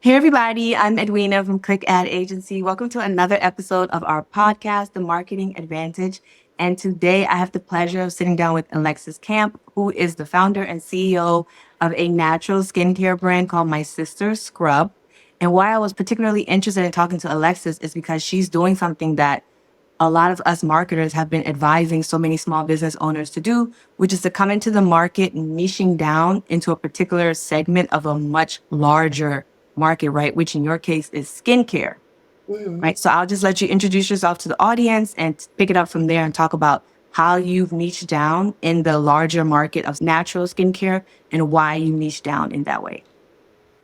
Hey everybody, I'm Edwina from Click Ad Agency. Welcome to another episode of our podcast, The Marketing Advantage. And today I have the pleasure of sitting down with Alexis Kemp, who is the founder and CEO of a natural skincare brand called My Sister Scrub. And why I was particularly interested in talking to Alexis is because she's doing something that a lot of us marketers have been advising so many small business owners to do, which is to come into the market niching down into a particular segment of a much larger market, right? Which in your case is skincare, Mhm. right? So I'll just let you introduce yourself to the audience and pick it up from there and talk about how you've niched down in the larger market of natural skincare and why you niche down in that way.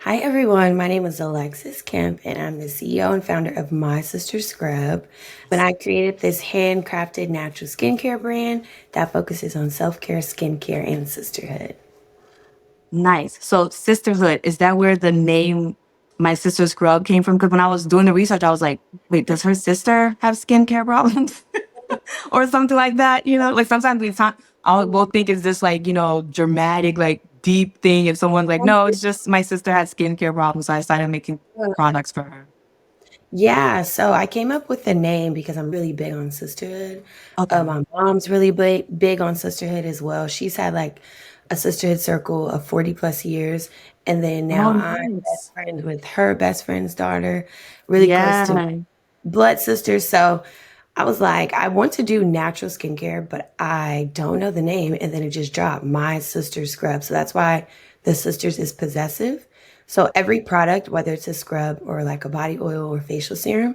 Hi, everyone. My name is Alexis Kemp, and I'm the CEO and founder of My Sister Scrub. And I created this handcrafted natural skincare brand that focuses on self care, skincare, and sisterhood. Nice. So sisterhood, is that where the name My Sister Scrub came from? Because when I was doing the research, I was like, wait, does her sister have skincare problems? Or something like that, like sometimes we'll think it's this like, dramatic, like deep thing. If someone's like, no, it's just my sister had skincare problems. So I started making products for her. Yeah, so I came up with the name because I'm really big on sisterhood. Okay. My mom's really big on sisterhood as well. She's had like a sisterhood circle of 40 plus years. And then now Oh, I'm best nice. friends with her best friend's daughter, really close to Yeah. blood sisters. So I was like, I want to do natural skincare, but I don't know the name. And then it just dropped My Sister Scrub. So that's why the sisters is possessive. So every product, whether it's a scrub or like a body oil or facial serum,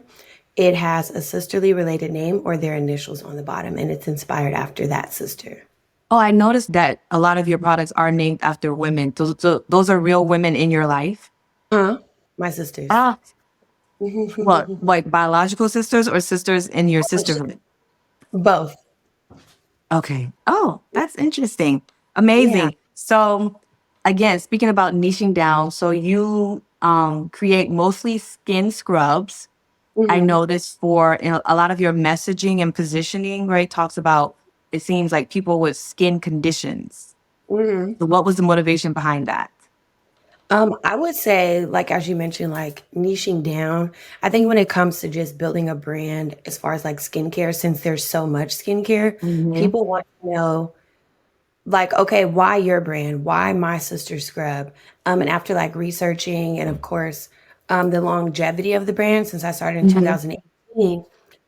it has a sisterly related name or their initials on the bottom, and it's inspired after that sister. Oh, I noticed that a lot of your products are named after women. Those are real women in your life. Huh? My sisters. Ah, what, like biological sisters or sisters in your sisterhood? Both. Okay. Oh, that's interesting. Yeah. Amazing. So again, speaking about niching down, so you create mostly skin scrubs. I hmm noticed for a lot of your messaging and positioning, right, talks about it seems like people with skin conditions. hmm So what was the motivation behind that? I would say, like as you mentioned, like niching down. I think when it comes to just building a brand, as far as like skincare, since there's so much skincare, Hmm. people want to know, like, okay, why your brand? Why My Sister Scrub? And after like researching and of course, the longevity of the brand since I started in Hmm. 2018,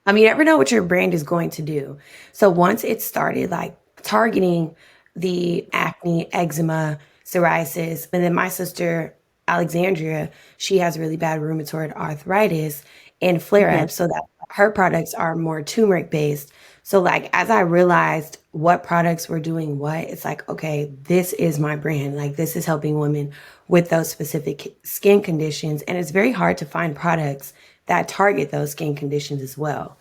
you never know what your brand is going to do. So once it started like targeting the acne, eczema, psoriasis, and then my sister Alexandria, she has really bad rheumatoid arthritis and Okay. flare-ups, so that her products are more turmeric based. So like as I realized what products were doing what, it's like, okay, this is my brand. Like this is helping women with those specific skin conditions. And it's very hard to find products that target those skin conditions as well.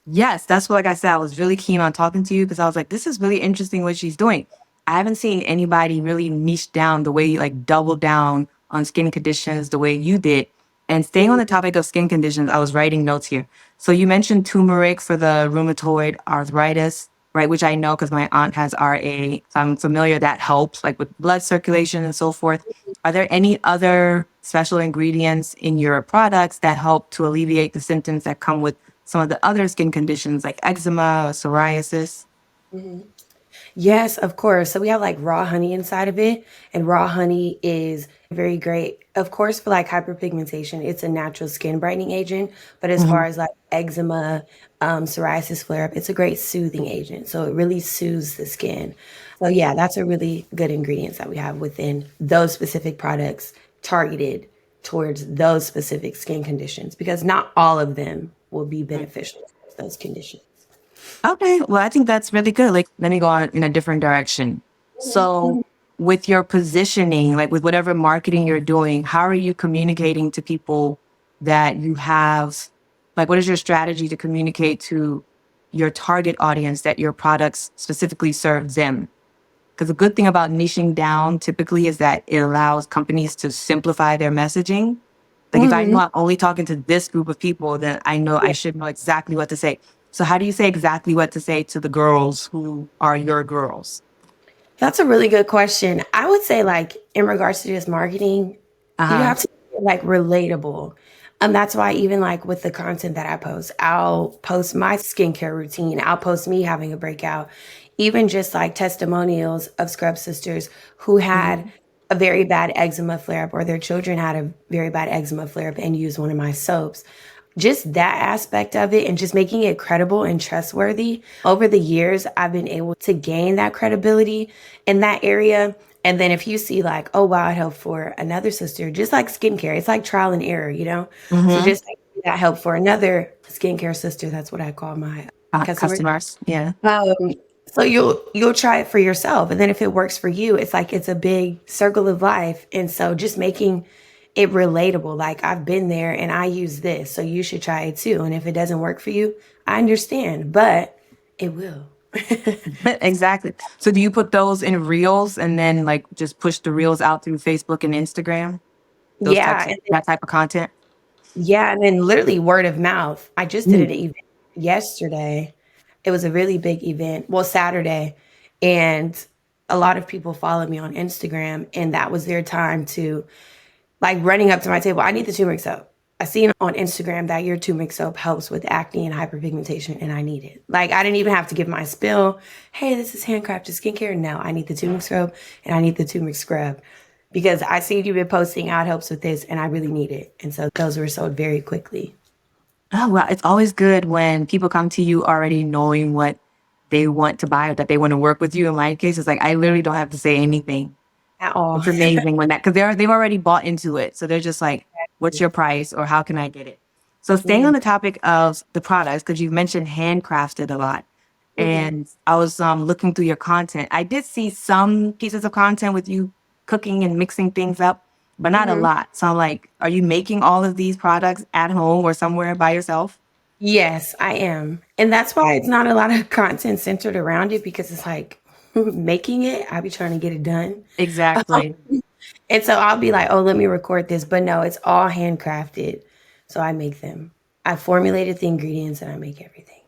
Yes, that's what, like I said, I was really keen on talking to you because I was like, this is really interesting what she's doing. I haven't seen anybody really niche down the way you like double down on skin conditions the way you did. And staying on the topic of skin conditions, I was writing notes here. So you mentioned turmeric for the rheumatoid arthritis, right? Which I know because my aunt has RA. So I'm familiar that helps like with blood circulation and so forth. Are there any other special ingredients in your products that help to alleviate the symptoms that come with some of the other skin conditions like eczema or psoriasis? Mhm. Yes, of course. So we have like raw honey inside of it, and raw honey is very great. Of course, for like hyperpigmentation, it's a natural skin brightening agent. But as far Mhm. as like eczema, psoriasis flare up, it's a great soothing agent. So it really soothes the skin. So yeah, that's a really good ingredients that we have within those specific products targeted towards those specific skin conditions because not all of them will be beneficial towards those conditions. Okay, well, I think that's really good. Like, let me go on in a different direction. So, Mhm. with your positioning, like with whatever marketing you're doing, how are you communicating to people that you have? Like, what is your strategy to communicate to your target audience that your products specifically serve them? Because the good thing about niching down typically is that it allows companies to simplify their messaging. Like if I know Mhm. I'm only talking to this group of people, then I know I should know exactly what to say. So how do you say exactly what to say to the girls who are your girls? That's a really good question. I would say, like, in regards to just marketing, you Uh-huh. have to be like relatable. That's why even like with the content that I post, I'll post my skincare routine. I'll post me having a breakout, even just like testimonials of scrub sisters who had Mhm. a very bad eczema flare up or their children had a very bad eczema flare up and used one of my soaps. Just that aspect of it and just making it credible and trustworthy. Over the years, I've been able to gain that credibility in that area. And then if you see like, oh wow, it helped for another sister, just like skincare, it's like trial and error, you know? So Mhm. just like that helped for another skincare sister. That's what I call my customers. Customers. Yeah. Um, so you'll try it for yourself, and then if it works for you, it's like it's a big circle of life. And so just making it relatable, like I've been there and I use this, so you should try it too. And if it doesn't work for you, I understand, but it will. Exactly. So do you put those in reels and then like just push the reels out through Facebook and Instagram? Those Yeah, types of that type of content? yeah, and then literally word of mouth. I just did an Mm. event yesterday. It was a really big event. Well, Saturday, and a lot of people followed me on Instagram, and that was their time to like running up to my table. I need the turmeric soap. I seen on Instagram that your turmeric soap helps with acne and hyperpigmentation, and I need it. Like I didn't even have to give my spill. Hey, this is handcrafted skincare. No, I need the turmeric soap and I need the turmeric scrub because I see you've been posting out helps with this, and I really need it. And so those were sold very quickly. Oh, well, it's always good when people come to you already knowing what they want to buy or that they want to work with you. In my case, it's like I literally don't have to say anything. At all. It's amazing when that because they've already bought into it. So they're just like, what's your price or how can I get it? So staying Mhm, on the topic of the products, because you've mentioned handcrafted a lot. mhm, And I was looking through your content. I did see some pieces of content with you cooking and mixing things up, but not a mhm. lot. So I'm like, are you making all of these products at home or somewhere by yourself? Yes, I am. And that's why it's not a lot of content centered around it because it's like making it, I be trying to get it done. Exactly. And so I'll be like, oh, let me record this. But no, it's all handcrafted. So I make them. I formulated the ingredients and I make everything.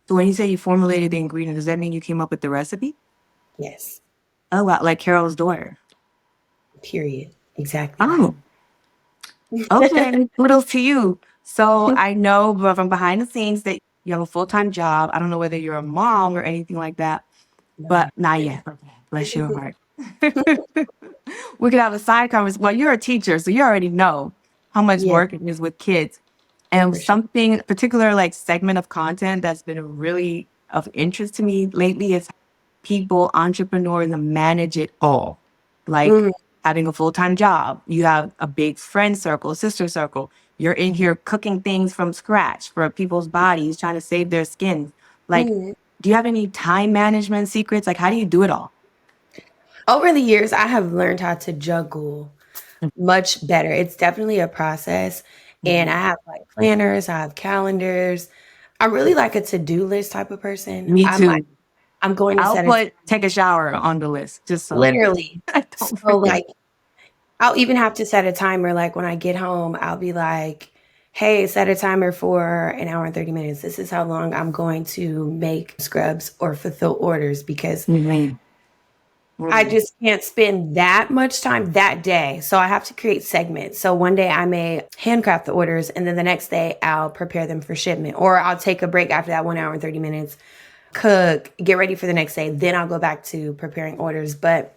So when you say you formulated the ingredient, does that mean you came up with the recipe? Yes. Oh, wow. Like Carol's daughter. Period. Exactly that. Oh, okay. Kudos to you. So I know from behind the scenes that you have a full-time job. I don't know whether you're a mom or anything like that, No. but not yet. Okay. Bless your heart. We could have a side conversation. Well, you're a teacher, so you already know how much Yeah, work it is with kids. And for sure. something particular like segment of content that's been really of interest to me lately is people, entrepreneurs, and manage it all. Like Mhm, having a full-time job. You have a big friend circle, sister circle. You're in here cooking things from scratch for people's bodies, trying to save their skin. Like, mhm. do you have any time management secrets? Like, how do you do it all? Over the years, I have learned how to juggle much better. It's definitely a process. And I Mhm. have like planners, I have calendars. I'm really like a to-do list type of person. Me I'm like, too. I'm going to I'll set a put take a shower on the list just so literally. I don't So forget. like I'll even have to set a timer. Like when I get home, I'll be like, hey, set a timer for an hour and 30 minutes. This is how long I'm going to make scrubs or fulfill orders because Mhm. I Mhm. just can't spend that much time that day. So I have to create segments. So one day I may handcraft the orders and then the next day I'll prepare them for shipment. Or I'll take a break after that 1 hour and 30 minutes, cook, get ready for the next day. Then I'll go back to preparing orders. But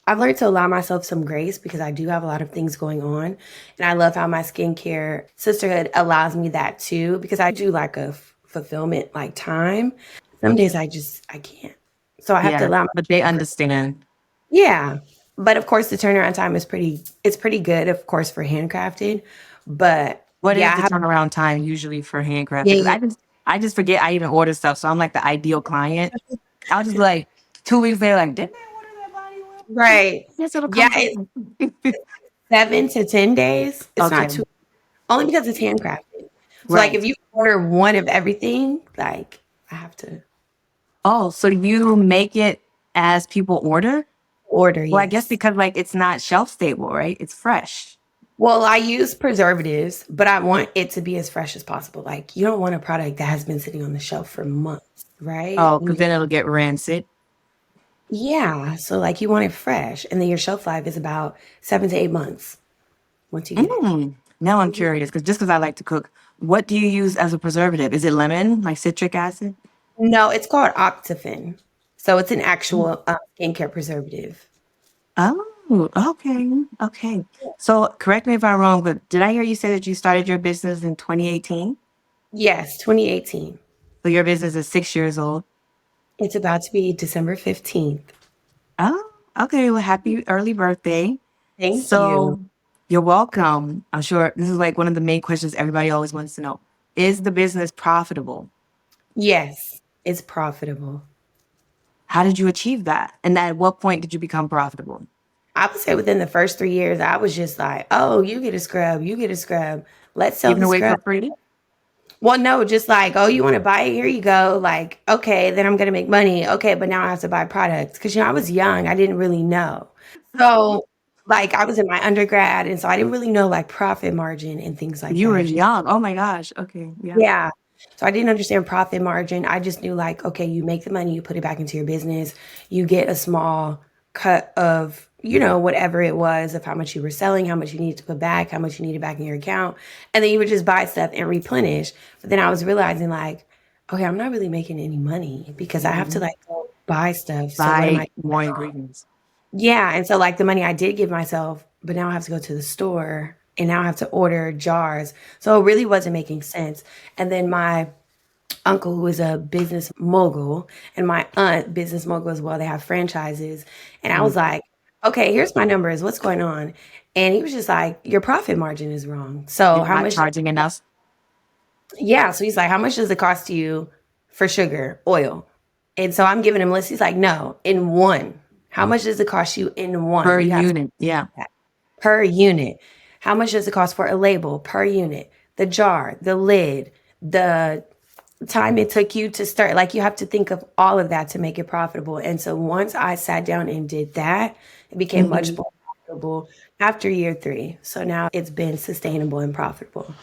I've learned to allow myself some grace because I do have a lot of things going on. And I love how my skincare sisterhood allows me that too, because I do like a fulfillment like time. Some days I can't. So I have to Yeah, allow but they myself grace. understand. Yeah. But of course the turnaround time is it's pretty good, of course, for handcrafted. But What yeah, is I the have turnaround time usually for handcrafted? yeah, Because yeah. I just forget I even order stuff, so I'm like the ideal client. I'll just be like 2 weeks later, like, didn't I order that body oil? Right. Yes, it'll Yeah, come it's soon. 7 to 10 days. It's not Okay, too only because it's handcrafted. So like right. if you order one of everything, like I have to Oh, so you make it as people order? order, Well, I guess yes. because like it's not shelf stable, right? It's fresh. Well, I use preservatives, but I want it to be as fresh as possible. Like you don't want a product that has been sitting on the shelf for months, right? Oh, because then it'll get rancid. Yeah. So like you want it fresh, and then your shelf life is about 7 to 8 months. once you get it. Mm. Now I'm curious because just because I like to cook, what do you use as a preservative? Is it lemon, like citric acid? No, it's called Octafin. So it's an actual skincare preservative. Oh, okay. Okay. So correct me if I'm wrong, but did I hear you say that you started your business in 2018? Yes, 2018. So your business is 6 years old. It's about to be December 15th. Oh, okay. Well, happy early birthday. Thank you. So you're welcome. I'm sure this is like one of the main questions everybody always wants to know. Is the business profitable? Yes, it's profitable. How did you achieve that? And at what point did you become profitable? I would say within the first 3 years, I was just like, oh, you get a scrub, you get a scrub. Let's sell Giving the away for scrub. free? Well, no, just like, oh, you want to buy it? Here you go. Like, okay, then I'm going to make money. Okay, but now I have to buy products. Because, I was young. I didn't really know. So, like, I was in my undergrad. And so I didn't really know like profit margin and things like You were that. young. Oh my gosh. Okay. Yeah. Yeah. So I didn't understand profit margin. I just knew like, okay, you make the money, you put it back into your business, you get a small cut of, whatever it was of how much you were selling, how much you needed to put back, how much you needed back in your account. And then you would just buy stuff and replenish. But then I was realizing like, okay, I'm not really making any money because I have to Mhm. like go buy stuff. So what am Buy I? more ingredients. Yeah. And so like the money I did give myself, but now I have to go to the store and now I have to order jars. So it really wasn't making sense. And then my uncle who is a business mogul and my aunt business mogul as well, they have franchises, and I was Mhm. like, okay, here's my numbers, what's going on? And he was just like, your profit margin is wrong. So You're how not much? charging enough Yeah, so he's like, how much does it cost you for sugar, oil? And so I'm giving him lists. He's like, no, in one. How much does it cost you in per one? You have to unit. Yeah. that per unit. How much does it cost for a label per unit? The jar, the lid, the time it took you to start. Like you have to think of all of that to make it profitable. And so once I sat down and did that, it became much Mhm. more profitable after year 3. So now it's been sustainable and profitable.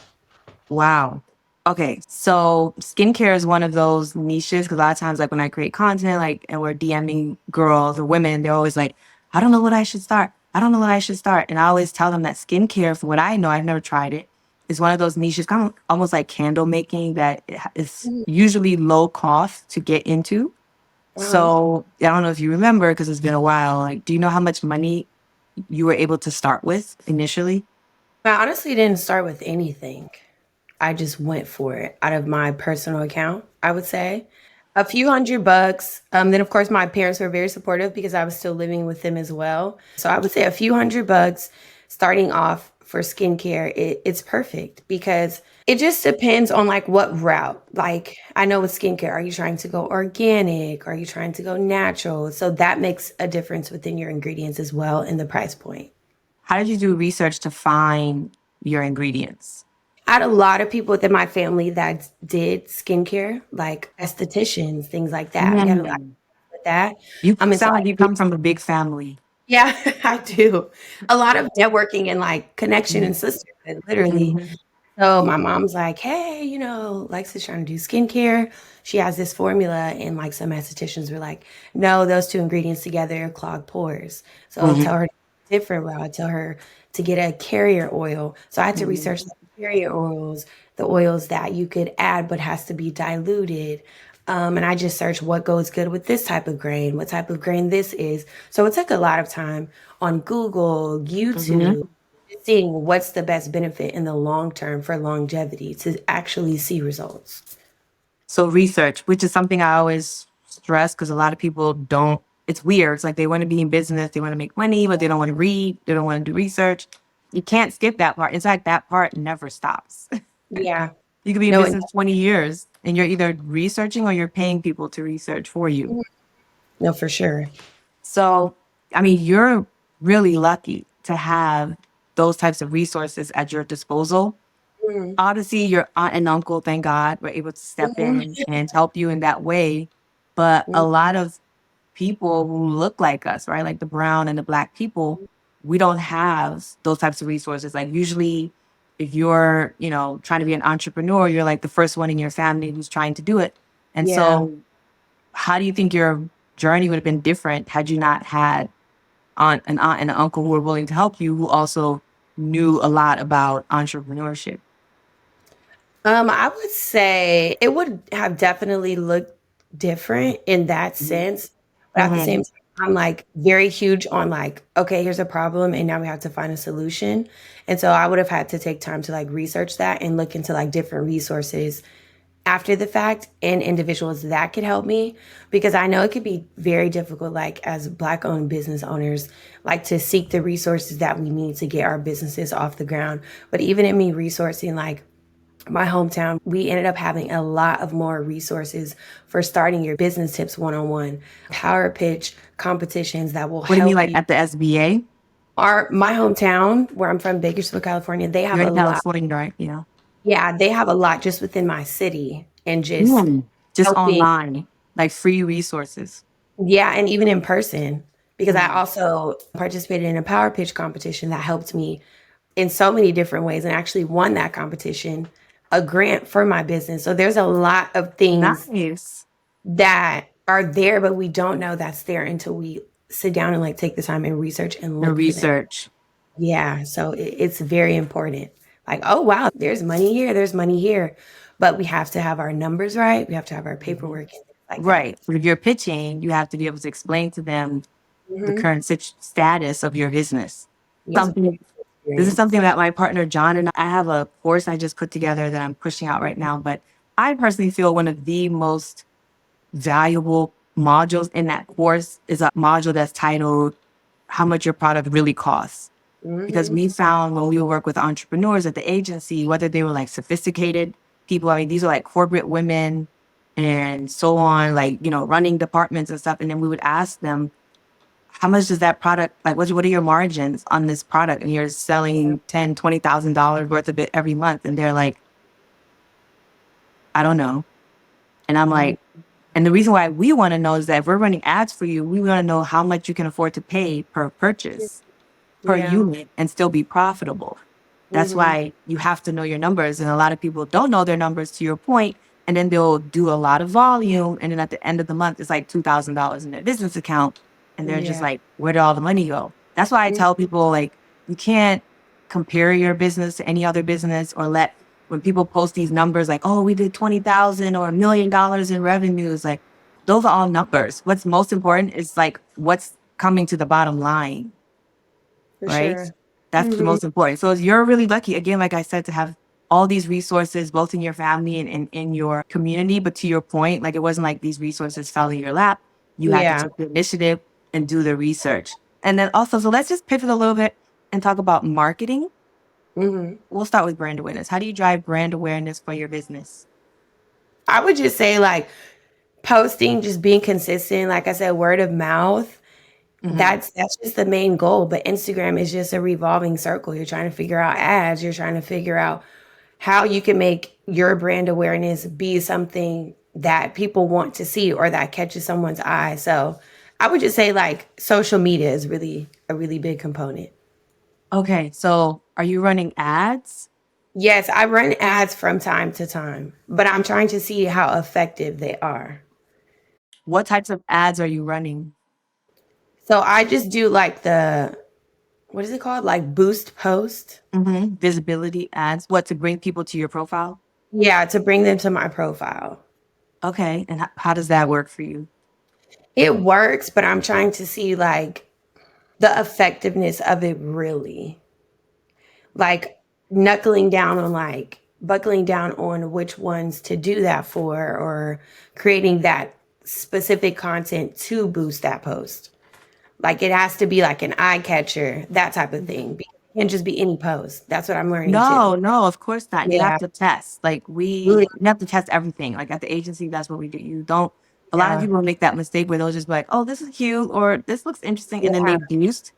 Wow. Okay, so skincare is one of those niches because a lot of times, like when I create content, like and we're DMing girls or women, they're always like, "I don't know what I should start. I don't know what I should start." And I always tell them that skincare, from what I know, I've never tried it, is one of those niches, kind of almost like candle making, that is Mhm. usually low cost to get into. Uh-huh. So I don't know if you remember because it's been a while. Like, do you know how much money you were able to start with initially? I honestly didn't start with anything. I just went for it out of my personal account, I would say. A few $100. Then of course my parents were very supportive because I was still living with them as well. So I would say a few $100 starting off for skincare. It's perfect because it just depends on like what route. Like I know with skincare, are you trying to go organic? Are you trying to go natural? So that makes a difference within your ingredients as well and the price point. How did you do research to find your ingredients? I had a lot of people within my family that did skincare, like estheticians, things like that. We had a lot Mm. with that. You And so sound I like you did, come from a big family. yeah, I do. A lot of networking and like connection and Mhm. sisterhood, literally. Mhm. So my mom's like, hey, Lex is trying to do skincare. She has this formula. And like some estheticians were like, no, those two ingredients together clog pores. So I'll Mhm. tell her a different route. I tell her to get a carrier oil. So I had to Mhm. research the carrier oils, the oils that you could add but has to be diluted. And I just searched what goes good with this type of grain, what type of grain this is. So it took a lot of time on Google, Mhm. YouTube, seeing what's the best benefit in the long term for longevity to actually see results. So research, which is something I always stress because a lot of people don't. It's weird. It's like they want to be in business, they want to make money, but they don't want to read, they don't want to do research. You can't skip that part. In fact, that part never stops. Yeah. You could be in No, business 20 years and you're either researching or you're paying people to research for you. no, for sure. So, I mean, you're really lucky to have those types of resources at your disposal. Mhm. Obviously, your aunt and uncle, thank God, were able to step Mhm. in and help you in that way. But a lot of people who look like us, right, like the brown and the black people, we don't have those types of resources. Like usually, if you're, trying to be an entrepreneur, you're like the first one in your family who's trying to do it. And Yeah. so, how do you think your journey would have been different had you not had an aunt and an uncle who were willing to help you, who also knew a lot about entrepreneurship? I would say it would have definitely looked different in that sense, but at the Mm-hmm. same time, I'm like very huge on like, okay, here's a problem, and now we have to find a solution. And so I would have had to take time to like research that and look into like different resources after the fact and individuals that could help me because I know it could be very difficult, like as Black owned business owners, like to seek the resources that we need to get our businesses off the ground. But even in me resourcing, like my hometown, we ended up having a lot of more resources for starting your business tips 101, power pitch competitions that will What do you mean, help like you. at the SBA? My hometown, where I'm from, Bakersfield, California, they have You're a in lot. California, right? Yeah. Yeah, they have a lot just within my city and just Mm. Just helping. online, like free resources. Yeah, and even in person, because I Mm. also participated in a power pitch competition that helped me in so many different ways and actually won that competition, a grant for my business. So there's a lot of things Nice. that are there, but we don't know that's there until we sit down and like take the time and research and Your look for them. research. Yeah, so it's very important. Like, oh wow, there's money here, there's money here, but we have to have our numbers right. We have to have our Mhm. paperwork and things like that. Right. But if you're pitching, you have to be able to explain to them the Hmm. current status of your business. Yes, Something This is experience. something that my partner John and I have a course I just put together that I'm pushing out right now. But I personally feel one of the most valuable modules in that course is a module that's titled How Much Your Product Really Costs. Because Hmm. we found when we would work with entrepreneurs at the agency, whether they were like sophisticated people, I mean, these are like corporate women and so on, like, running departments and stuff. And then we would ask them, how much does that product, like, what are your margins on this product? And you're selling $10,000, $20,000 worth of it every month. And they're like, I don't know. And I'm like, and the reason why we want to know is that if we're running ads for you, we want to know how much you can afford to pay per purchase, per Yeah. unit, and still be profitable. That's Hmm. why you have to know your numbers. And a lot of people don't know their numbers, to your point, and then they'll do a lot of volume. And then at the end of the month, it's like $2,000 in their business account. And they're just Yeah. like, where did all the money go? That's why I Mm. tell people, like, you can't compare your business to any other business or let, when people post these numbers like, oh, we did 20,000 or $1 million in revenues, like, those are all numbers. What's most important is like what's coming to the bottom line, For right? sure. That's the Hmm. most important. So you're really lucky, again, like I said, to have all these resources, both in your family and in your community. But to your point, like it wasn't like these resources fell in your lap. You had to Yeah. take the initiative and do the research. And then also, so let's just pivot a little bit and talk about marketing. Hmm. We'll start with brand awareness. How do you drive brand awareness for your business? I would just say like posting, just being consistent. Like I said, word of mouth. Hmm. That's just the main goal. But Instagram is just a revolving circle. You're trying to figure out ads. You're trying to figure out how you can make your brand awareness be something that people want to see or that catches someone's eye. So I would just say like social media is really a really big component. Okay, so are you running ads? Yes, I run ads from time to time, but I'm trying to see how effective they are. What types of ads are you running? So I just do like the, what is it called? Like boost post. Visibility ads. What, to bring people to your profile? Yeah, to bring them to my profile. Okay, and how does that work for you? It works, but I'm trying to see like the effectiveness of it really. Like knuckling down on like buckling down on which ones to do that for or creating that specific content to boost that post. Like it has to be like an eye catcher, that type of thing. It can't just be any post. That's what I'm learning too. No, no, of course not. You have Yeah. to test. Like Really. you have to test everything. Like at the agency, that's what we do. You don't. A lot of Yeah. people make that mistake where they'll just be like, "Oh, this is cute," or "This looks interesting," and then Yeah. they boost.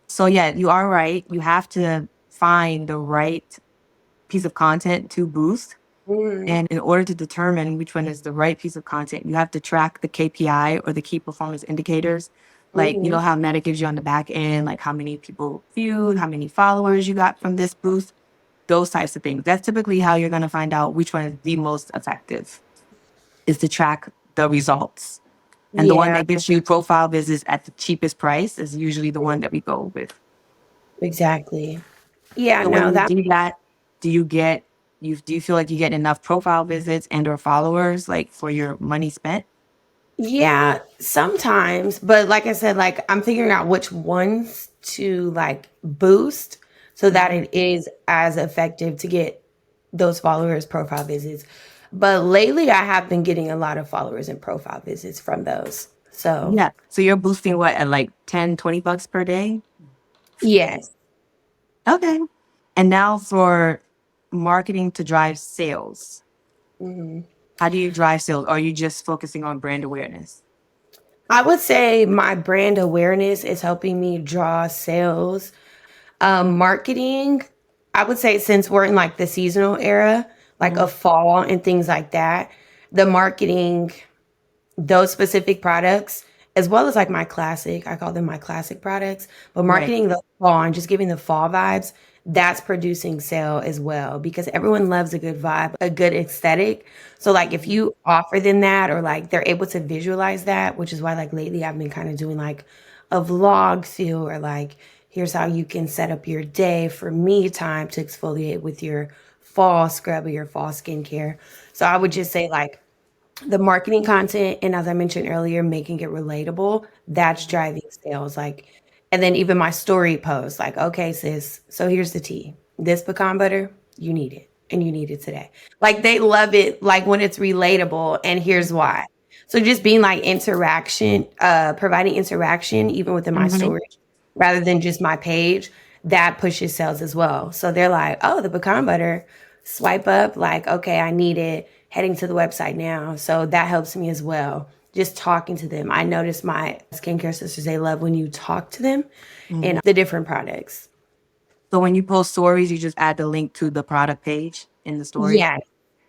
So yeah, you are right. You have to find the right piece of content to boost. Mhm. And in order to determine which one is the right piece of content, you have to track the KPI or the key performance indicators. Like, you know Mhm. how Meta gives you on the back end, like how many people viewed, how many followers you got from this boost, those types of things. That's typically how you're going to find out which one is the most effective, is to track the results. And the one Yeah, that gives you profile visits at the cheapest price is usually the one that we go with. exactly. Yeah, So when no, you that do that, do you get do you feel like you get enough profile visits and or followers like for your money spent? yeah, sometimes, but like I said, like I'm figuring out which ones to like boost so that Mhm. it is as effective to get those followers profile visits. But lately I have been getting a lot of followers and profile visits from those. So, Yeah. So you're boosting what at like 10, $20 per day? yes. Okay. And now for marketing to drive sales. Mhm. How do you drive sales? Or are you just focusing on brand awareness? I would say my brand awareness is helping me draw sales. Marketing, I would say since we're in like the seasonal era, like a Mhm. fall and things like that, the marketing, those specific products, as well as like my classic, I call them my classic products, but Right. marketing the fall and just giving the fall vibes, that's producing sale as well because everyone loves a good vibe, a good aesthetic. So like if Mhm. you offer them that or like they're able to visualize that, which is why like lately I've been kind of doing like a vlog feel or like here's how you can set up your day for me time to exfoliate with your fall scrub or your fall skincare. So I would Mhm. just say like the marketing content and as I mentioned earlier, making it relatable, that's Mhm. driving sales. Like, and then even my story post, like, okay, sis, so here's the tea. This pecan butter, you need it and you need it today. Like they love it like when it's relatable and here's Mhm. why. So just being like interaction, providing interaction even within my Mhm. story rather than just my page, that pushes sales as well. So they're like, oh, the pecan butter, swipe up, like, okay, I need it, heading to the website now. So that helps me as well. Just talking to them. I notice my skincare sisters, they love when you talk to them and Mhm. the different products. So when you post stories, you just add the link to the product page in the story. Yeah.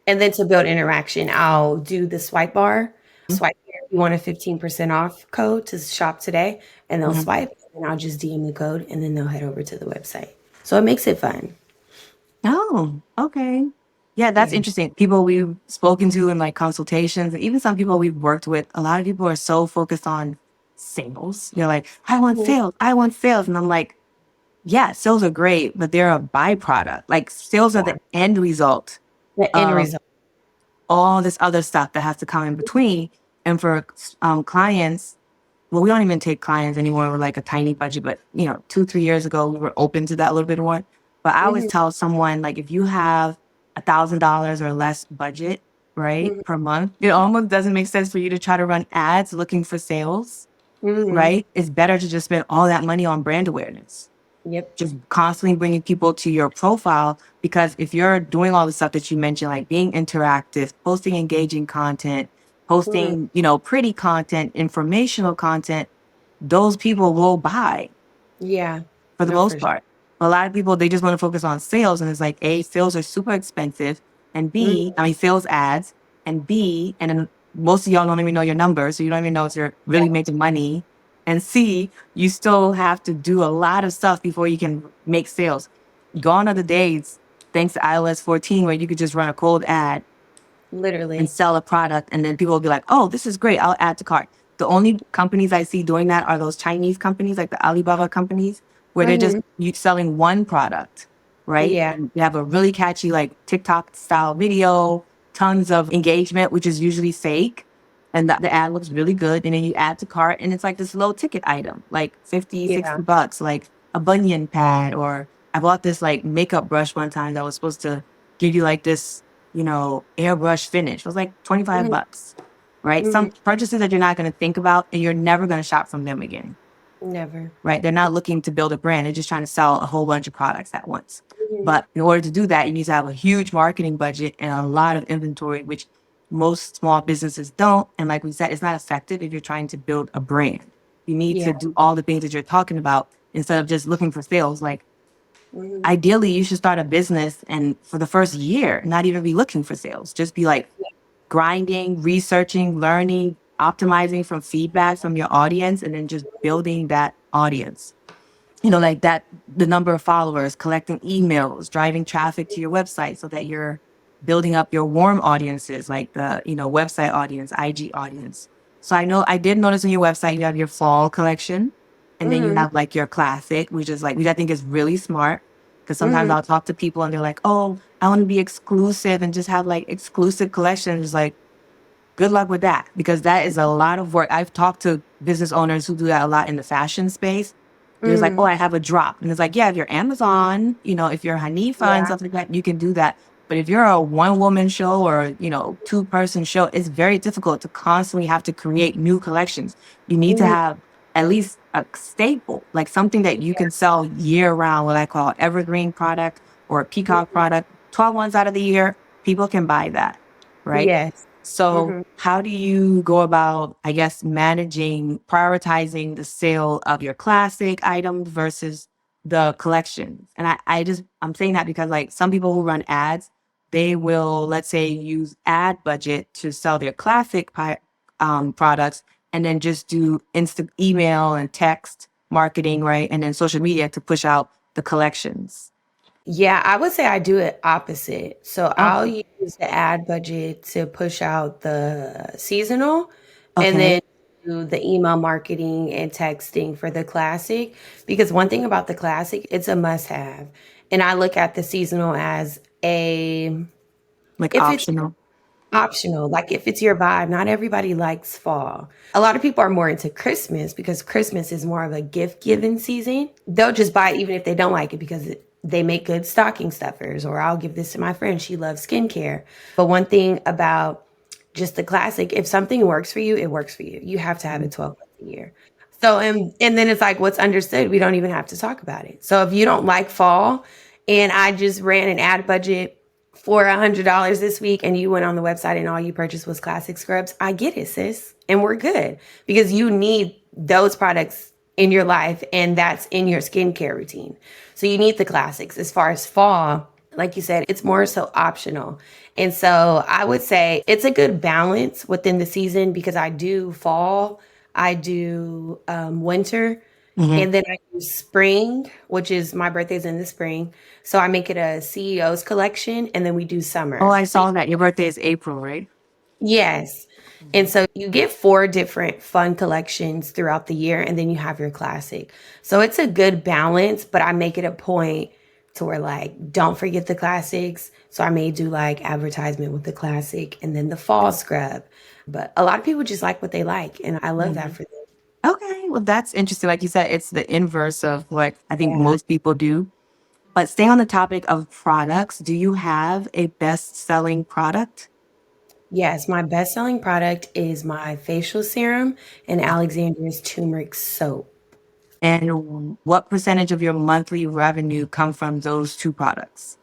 And then to build interaction, I'll do the swipe bar. Mhm. Swipe here if you want a 15% off code to shop today. And they'll Mhm. swipe and I'll just DM the code and then they'll head over to the website. So it makes it fun. Oh, okay. Yeah, that's Yeah. interesting. People we've spoken to in like consultations, and even some people we've worked with, a lot of people are so focused on sales. They're like, I want Mhm. sales, I want sales. And I'm like, yeah, sales are great, but they're a byproduct. Like sales are Yeah. the end result The end of result. all this other stuff that has to come in between. And for clients, well, we don't even take clients anymore with like a tiny budget, but 2, 3 years ago, we were open to that a little bit more. But I always Mhm. tell someone like if you have $1,000 or less budget, right, Mhm. per month, it almost doesn't make sense for you to try to run ads looking for sales, Mhm. right? It's better to just spend all that money on brand awareness, Yep. just constantly bringing people to your profile. Because if you're doing all the stuff that you mentioned, like being interactive, posting engaging content, Mhm. posting, pretty content, informational content, those people will buy Yeah. for the No, most for sure. part. A lot of people, they just want to focus on sales. And it's like, A, sales are super expensive. And B, Mhm. I mean, sales ads. And B, and then most of y'all don't even know your numbers. So you don't even know if you're Yeah. really making money. And C, you still have to do a lot of stuff before you can make sales. Gone are the days, thanks to iOS 14, where you could just run a cold ad and Literally. sell a product. And then people will be like, oh, this is great. I'll add to cart. The only companies I see doing that are those Chinese companies, like the Alibaba companies, where they're just Mhm. you selling one product, right? Yeah. And you have a really catchy, like TikTok style video, tons of engagement, which is usually fake. And the ad looks really good. And then you add to cart, and it's like this low ticket item, like 50, Yeah. $60, like a bunion pad. Or I bought this like makeup brush one time that was supposed to give you like this airbrush finish. It was like 25 Mhm. bucks, right? Some Mhm. purchases that you're not going to think about and you're never going to shop from them again, Never. right? They're not looking to build a brand. They're just trying to sell a whole bunch of products at once. Mhm. But in order to do that, you need to have a huge marketing budget and a lot of inventory, which most small businesses don't. And like we said, it's not effective if you're trying to build a brand. You need Yeah. to do all the things that you're talking about instead of just looking for sales. Like Mhm. ideally, you should start a business and for the first year, not even be looking for sales. Just be like, grinding, researching, learning, optimizing from feedback from your audience, and then just building that audience. Like that, the number of followers, collecting emails, driving traffic to your website so that you're building up your warm audiences, like the, website audience, IG audience. So I know I did notice on your website, you have your fall collection and then you Mhm. have like your classic, which is like, which I think is really smart Because sometimes Mhm. I'll talk to people and they're like, oh, I want to be exclusive and just have like exclusive collections. Like, good luck with that because that is a lot of work. I've talked to business owners who do that a lot in the fashion space. There's like, oh, Mhm. I have a drop. And it's like, yeah, if you're Amazon, if you're Hanifa and Yeah. stuff like that, you can do that. But if you're a one woman show or, two-person show, it's very difficult to constantly have to create new collections. You need to Mhm. have at least a staple, like something that you can sell year round, what I call evergreen product or a peacock Mhm. product. 12 months out of the year, people can buy that, right? Yes. So, Mhm. how do you go about, I guess, prioritizing the sale of your classic items versus the collections? And I'm saying that because, like, some people who run ads, they will, let's say, use ad budget to sell their products and then just do instant email and text marketing, right? And then social media to push out the collections. Yeah, I would say I do it opposite. So I'll Oh, use the ad budget to push out the seasonal and okay. then do the email marketing and texting for the classic. Because one thing about the classic, it's a must have. And I look at the seasonal as Like if it's optional. optional, like if it's your vibe, not everybody likes fall. A lot of people are more into Christmas because Christmas is more of a gift giving season. They'll just buy it even if they don't like it because they make good stocking stuffers, or I'll give this to my friend. She loves skincare. But one thing about just the classic, if something works for you, it works for you. You have to have it 12 months a year. So and then it's like what's understood, we don't even have to talk about it. So if you don't like fall and I just ran an ad budget for $100 this week and you went on the website and all you purchased was classic scrubs, I get it, sis. And we're good because you need those products in your life and that's in your skincare routine. So you need the classics. As far as fall, like you said, it's more so optional. And so I would say it's a good balance within the season because I do fall, I do winter, Mhm. and then I do spring, which is my birthday's in the spring. So I make it a CEO's collection and then we do Oh, summer. I So saw that. Your birthday is April, right? yes. And so you get four different fun collections throughout the year and then you have your classic. So it's a good balance, but I make it a point to where like don't forget the classics. So I may do like advertisement with the classic and then the fall scrub. But a lot of people just like what they like and I love that Mhm. for them. Okay, well, that's interesting. Like you said, it's the inverse of what I think Yeah. most people do. But staying on the topic of products, do you have a best-selling product? Yes, my best-selling product is my facial serum and Alexander's turmeric soap. And what percentage of your monthly revenue come from those two products?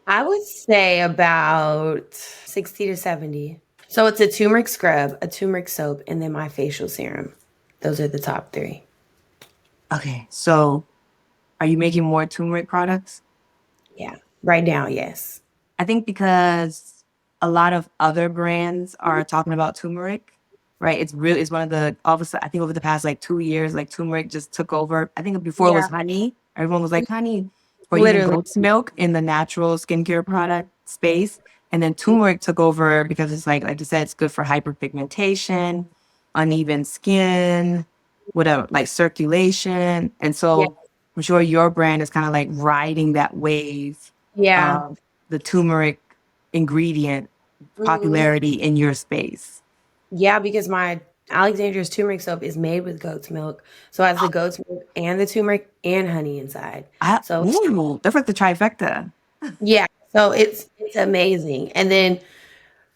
I would say about 60 to 70. So it's a turmeric scrub, a turmeric soap, and then my facial serum. Those are the top three. Okay, so are you making more turmeric products? Yeah. Right now, yes. I think because a lot of other brands are talking about turmeric, right? It's one of the all of a sudden, I think over the past like 2 years, like turmeric just took over. I think before it was Yeah. honey. Everyone was like honey or even Literally. goat's milk in the natural skincare product space. And then turmeric took over because it's like I said, it's good for hyperpigmentation, uneven skin, whatever, like circulation. And Yeah. so I'm sure your brand is kind of like riding that wave Yeah. of the turmeric ingredient Mhm. popularity in your space. Yeah, because my Alexander's turmeric soap is made with goat's milk. So it has the goat's milk and the turmeric and honey inside. So Ooh, that's like the trifecta. yeah, so it's amazing. And then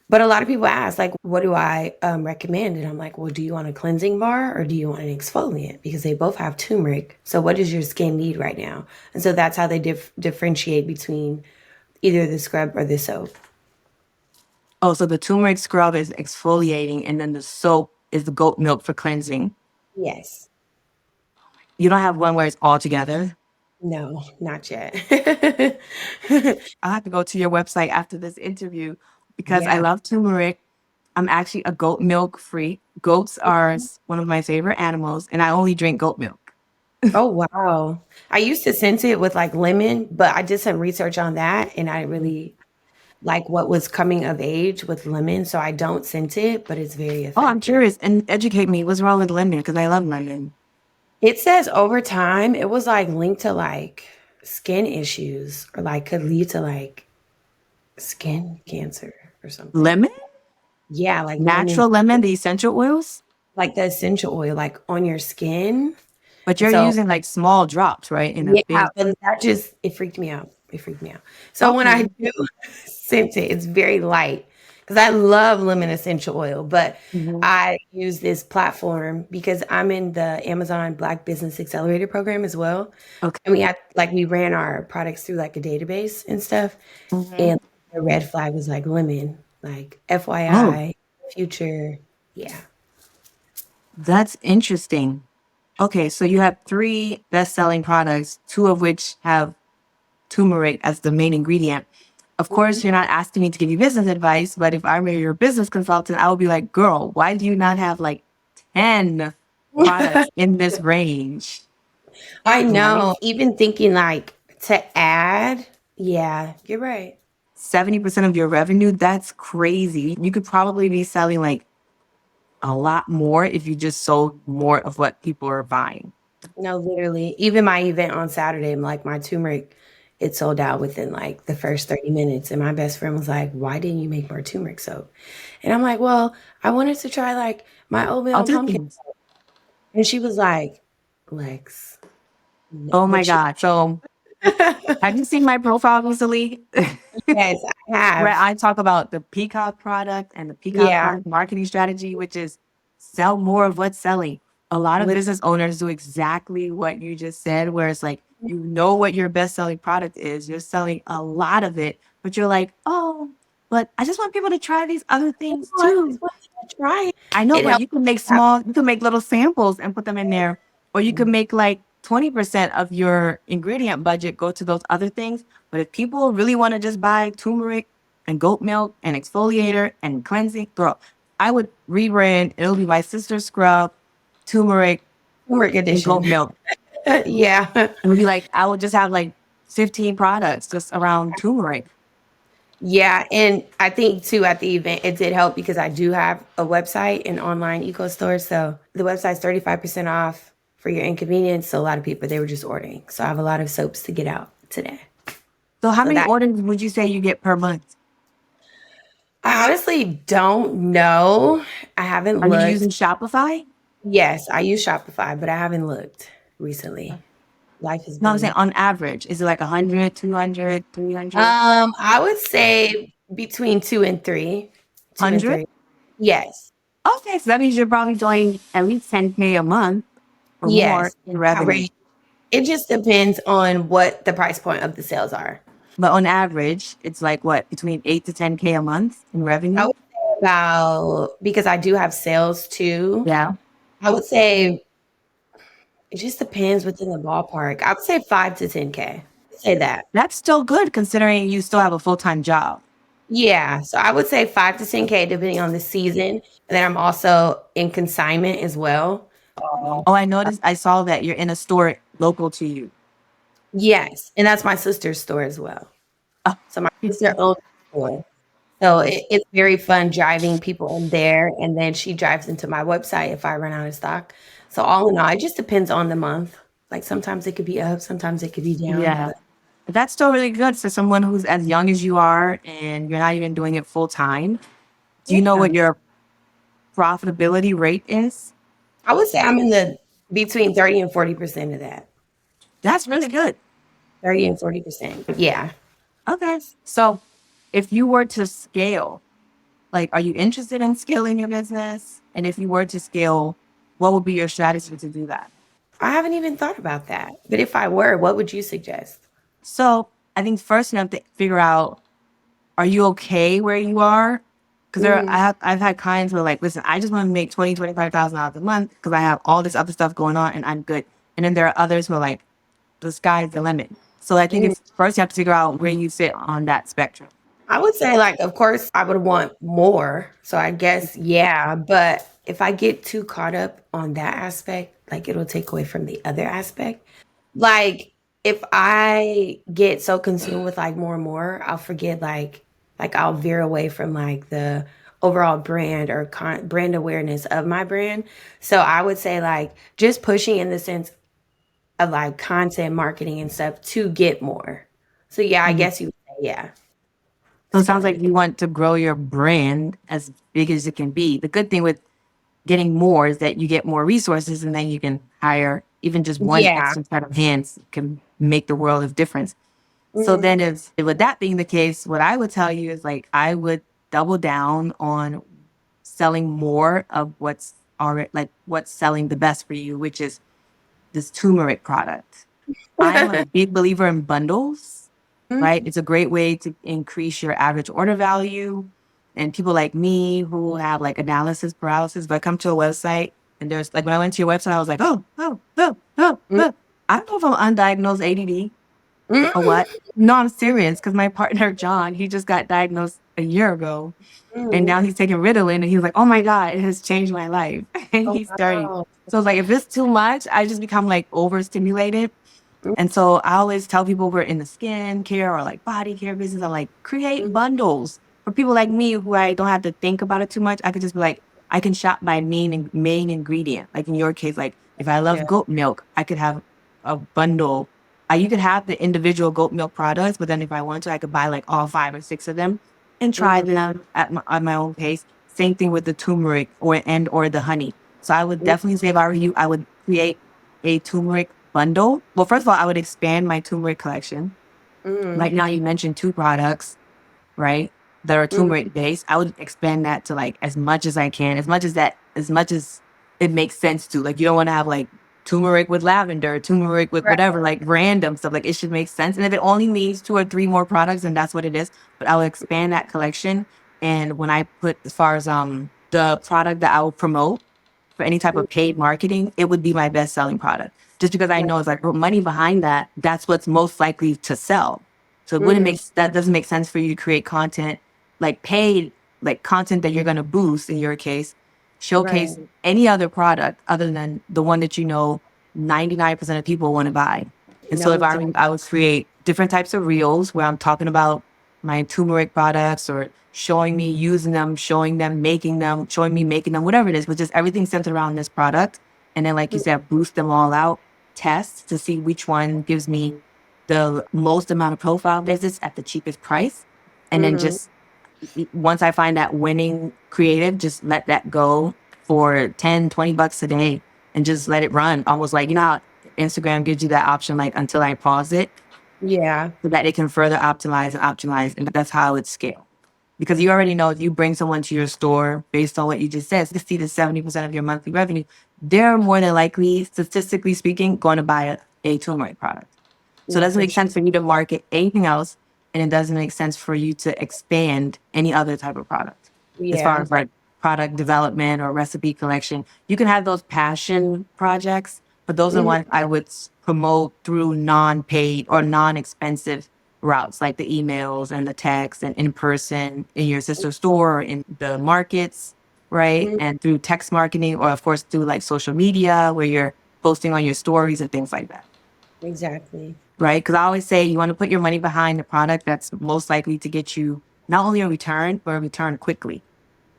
but a lot of people ask like what do I recommend? And I'm like, well, do you want a cleansing bar or do you want an exfoliant? Because they both have turmeric. So what does your skin need right now? And so that's how they differentiate between either the scrub or the soap. Oh, so the turmeric scrub is exfoliating, and then the soap is the goat milk for cleansing. Yes. You don't have one where it's all together. No, not yet. I'll have to go to your website after this interview because I Yeah. love turmeric. I'm actually a goat milk freak. Goats are one of my favorite animals, and I only drink goat milk. Oh, wow. I used to scent it with like lemon, but I did some research on that and I really like what was coming of age with lemon. So I don't scent it, but it's very Oh, I'm effective. curious and educate me. What's wrong with lemon? Because I love lemon. It says over time, it was like linked to like, skin issues or like could lead to like skin cancer or something. Lemon? Yeah, like lemon, Natural lemon, the essential oils? like the essential oil, like on your skin. But And you're so, using like small drops, right? In a yeah, big. but that just, it freaked me out. It freaked me out. So when I Okay. do scent it, it's very light because I love lemon essential oil, but Mhm. I use this platform because I'm in the Amazon Black Business Accelerator program as well. Okay. And we had, like, we ran our products through like a database and stuff. Mhm. And the red flag was like lemon, like Oh, FYI, future. Yeah. that's interesting. Okay, so you have three best-selling products, two of which have turmeric as the main ingredient. Of Mhm. course, you're not asking me to give you business advice, but if I were your business consultant, I would be like, girl, why do you not have like 10 products in this range? I Right? know. Even thinking like to add, yeah, you're right. 70% of your revenue, that's crazy. You could probably be selling like a lot more if you just sold more of what people are buying. No, literally. Even my event on Saturday, like my turmeric, it sold out within like the first 30 minutes. And my best friend was like, why didn't you make more turmeric soap? And I'm like, well, I wanted to try like my oatmeal and Other pumpkin. things. And she was like, Lex, Oh my what you God. So have you seen my profile recently? Yes, I Where have. I talk about the Peacock product and the Peacock Yeah. product marketing strategy, which is sell more of what's selling. A lot of Lit- business owners do exactly what you just said, where it's like, you know what your best selling product is. You're selling a lot of it, but you're like, oh, but I just want people to try these other things I too. just wanted to try it. I know, It but helped. you can make little samples and put them in there. Or you could make like 20% of your ingredient budget go to those other things. But if people really want to just buy turmeric and goat milk and exfoliator and cleansing, girl, I would rebrand. It'll be my sister's scrub, turmeric, Turmeric and goat edition. milk. Yeah. It would be like, I would just have like 15 products just around turmeric. Yeah, and I think too at the event it did help because I do have a website and online eco store. So the website's 35% off for your inconvenience. So a lot of people they were just ordering. So I have a lot of soaps to get out today. So how So many that orders would you say you get per month? I honestly don't know. I haven't Are you looked. using Shopify? Yes, I use Shopify, but I haven't looked recently. Life has No, I'm saying been on average, is it like 100, 200, 300, I would say between 2 and 3. 2 and 100? 3. Yes. Okay, so that means you're probably doing at least 10K a month or more Yes. in revenue. Average. It just depends on what the price point of the sales are. But on average, it's like what, between 8 to 10K a month in I revenue? would say about because I do have sales too. Yeah. I would say it just depends within the ballpark. I would say 5 to 10K. Say that. That's still good considering you still have a full-time job. Yeah. So I would say 5 to 10K depending on the season. And then I'm also in consignment as well. Oh, I noticed, I saw that you're in a store local to you. Yes. And that's my sister's store as well. Oh, So my sister owns the store. So it's very fun driving people in there, and then she drives into my website if I run out of stock. So all in all, it just depends on the month. Like sometimes it could be up, sometimes it could be down, yeah. but But that's still really good for someone who's as young as you are and you're not even doing it full time. Do you know yeah, what your profitability rate is? I would say I'm in the between 30 and 40% of that. That's really good. 30 and 40%. Yeah. Okay. So if you were to scale, like, are you interested in scaling your business? And if you were to scale, what would be your strategy to do that? I haven't even thought about that. But if I were, what would you suggest? So I think first you have to figure out, are you okay where you are? Because Mm, I've had clients who are like, listen, I just want to make 25,000 dollars a month because I have all this other stuff going on and I'm good. And then there are others who are like, the sky's the limit. So I think mm. it's first you have to figure out where you sit on that spectrum. I would say, like, of course, I would want more. So I guess, yeah. But if I get too caught up on that aspect, like, it'll take away from the other aspect. Like, if I get so consumed with like more and more, I'll forget, like I'll veer away from like the overall brand or brand awareness of my brand. So I would say, like, just pushing in the sense of like content marketing and stuff to get more. So yeah, I Mhm. guess you would say, yeah, So it sounds scaling like it. you want to grow your brand as big as it can be. The good thing with getting more is that you get more resources and then you can hire even just one Yeah. extra set of hands can make the world of difference. So Mhm. then if with that being the case, what I would tell you is like I would double down on selling more of what's already like what's selling the best for you, which is this turmeric product. I am a big believer in bundles, right? It's a great way to increase your average order value. And people like me who have like analysis paralysis, if I come to a website and there's like when I went to your website, I was like, Mhm. I don't know if I'm undiagnosed ADD or Mhm. what. No, I'm serious because my partner, John, he just got diagnosed a year ago and Mhm. now he's taking Ritalin and he's like, oh my God, it has changed my life. And Oh, he's 30. wow. So it's like, if it's too much, I just become like overstimulated and so I always tell people we're in the skin care or like body care business. I'm like, create Mhm. bundles for people like me who I don't have to think about it too much. I could just be like, I can shop by main ingredient. Like in your case, like if I love Yeah. goat milk, I could have a bundle. You could have the individual goat milk products, but then if I want to, I could buy like all 5 or 6 of them and try Mhm. them at my own pace. Same thing with the turmeric or the honey. So I would Mhm. definitely say if I were you, I would create a turmeric bundle. Well, first of all, I would expand my turmeric collection. Mhm. Like now you mentioned 2 products, right? That are Mhm. turmeric based. I would expand that to like as much as I can, as much as it makes sense to. Like you don't want to have like turmeric with lavender, turmeric with Right. whatever, like random stuff. Like it should make sense. And if it only needs 2 or 3 more products, then that's what it is. But I will expand that collection. And when I put as far as the product that I will promote, for any type Mhm. of paid marketing, it would be my best selling product. Just because I Right. know it's like money behind that, that's what's most likely to sell. So it wouldn't Mhm. make that doesn't make sense for you to create content like paid like content that you're gonna boost in your case, Right. showcase any other product other than the one that you know 99% of people want to buy. And so No, if exactly. I would create different types of reels where I'm talking about my turmeric products or showing me using them, showing them making them, showing me making them, whatever it is, but just everything centered around this product. And then, like you said, boost them all out, test to see which one gives me the most amount of profile visits at the cheapest price. And then Mhm. just once I find that winning creative, just let that go for 10, $20 a day and just let it run. Almost like, you know how Instagram gives you that option, like until I pause it, Yeah. so that it can further optimize and optimize. And that's how it's scale. Because you already know if you bring someone to your store based on what you just said, 60 to 70% of your monthly revenue, they're more than likely, statistically speaking, going to buy a turmeric product. So it No, doesn't for make sure. sense for you to market anything else, and it doesn't make sense for you to expand any other type of product. As far Yeah. as like product development or recipe collection, you can have those passion projects, but those are the Mhm. ones I would promote through non-paid or non-expensive routes, like the emails and the texts and in person in your sister store or in the markets, right? Mhm. And through text marketing, or of course through like social media where you're posting on your stories and things like that, Exactly. right? Because I always say you want to put your money behind the product that's most likely to get you not only a return, but a return quickly,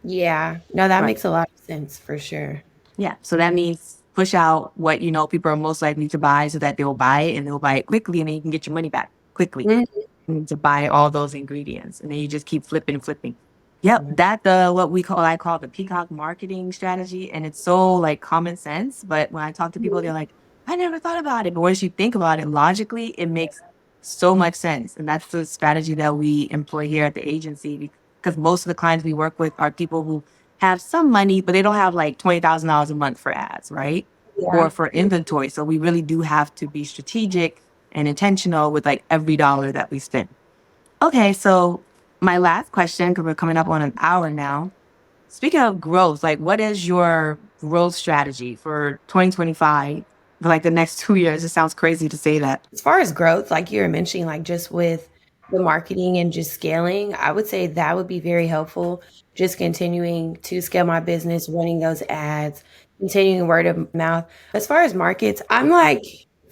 Yeah. No, that right? makes a lot of sense for sure. Yeah. So that means push out what you know people are most likely to buy so that they'll buy it and they'll buy it quickly and then you can get your money back quickly. Mhm. To buy all those ingredients, and then you just keep flipping and flipping. Yep, that the what we call I call the peacock marketing strategy, and it's so like common sense. But when I talk to people, they're Mhm. like, "I never thought about it." But once you think about it logically, it makes so much sense, and that's the strategy that we employ here at the agency. Because most of the clients we work with are people who have some money, but they don't have like $20,000 a month for ads, right? Yeah. Or for inventory. So we really do have to be strategic and intentional with like every dollar that we spend. Okay, so my last question, because we're coming up on an hour now. Speaking of growth, like what is your growth strategy for 2025? For like the next 2 years? It sounds crazy to say that. As far as growth, like you were mentioning, like just with the marketing and just scaling, I would say that would be very helpful. Just continuing to scale my business, running those ads, continuing word of mouth. As far as markets, I'm like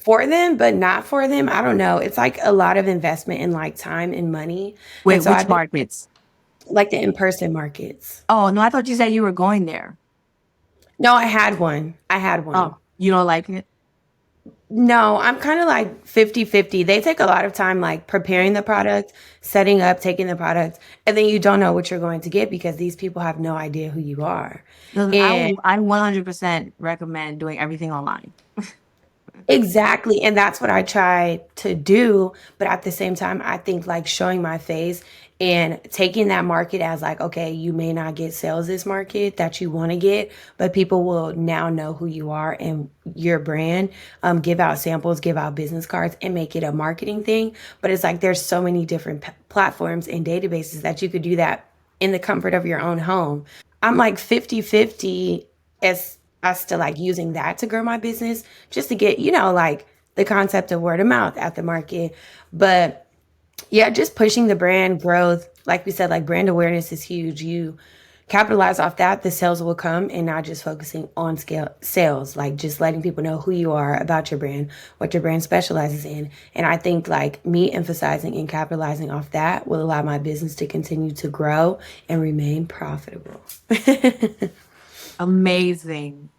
for them, but not for them. I don't know. It's like a lot of investment in like time and money. Wait, And so which I've been markets? like the in-person markets. Oh, no, I thought you said you were going there. No, I had one. I had one. Oh, you don't like it? No, I'm kind of like 50-50. They take a lot of time like preparing the product, setting up, taking the product, and then you don't know what you're going to get because these people have no idea who you are. And I 100% recommend doing everything online. exactly. And that's what I try to do. But at the same time, I think like showing my face and taking that market as like, okay, you may not get sales this market that you want to get, but people will now know who you are and your brand. Give out samples, give out business cards, and make it a marketing thing. But it's like there's so many different platforms and databases that you could do that in the comfort of your own home. I'm like 50-50 as to like using that to grow my business just to get, like the concept of word of mouth at the market. But yeah, just pushing the brand growth. Like we said, like brand awareness is huge. You capitalize off that, the sales will come, and not just focusing on scale sales, like just letting people know who you are about your brand, what your brand specializes in. And I think like me emphasizing and capitalizing off that will allow my business to continue to grow and remain profitable. Amazing.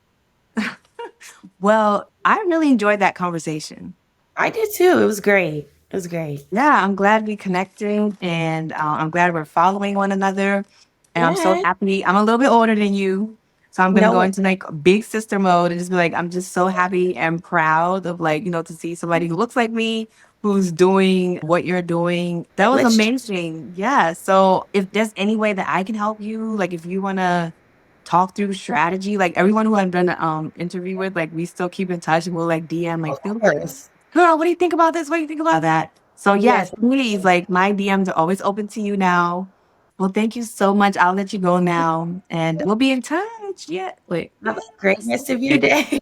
Well, I really enjoyed that conversation. I did too. It was great. It was great. Yeah, I'm glad we connecting and I'm glad we're following one another. And I'm so Yeah. happy. I'm a little bit older than you. So I'm gonna No go way. into like big sister mode and just be like, I'm just so happy and proud of like, to see somebody who looks like me, who's doing what you're doing. That was Let's amazing. Yeah. So if there's any way that I can help you, like if you wanna talk through strategy, like everyone who I've done an interview with, like we still keep in touch and we'll like DM like of feel course. girl, what do you think about this? What do you think about that? So yes, Yes. please, like my DMs are always open to you now. Well, thank you so much. I'll let you go now and we'll be in touch. Yeah. Wait. Have a great rest of your day.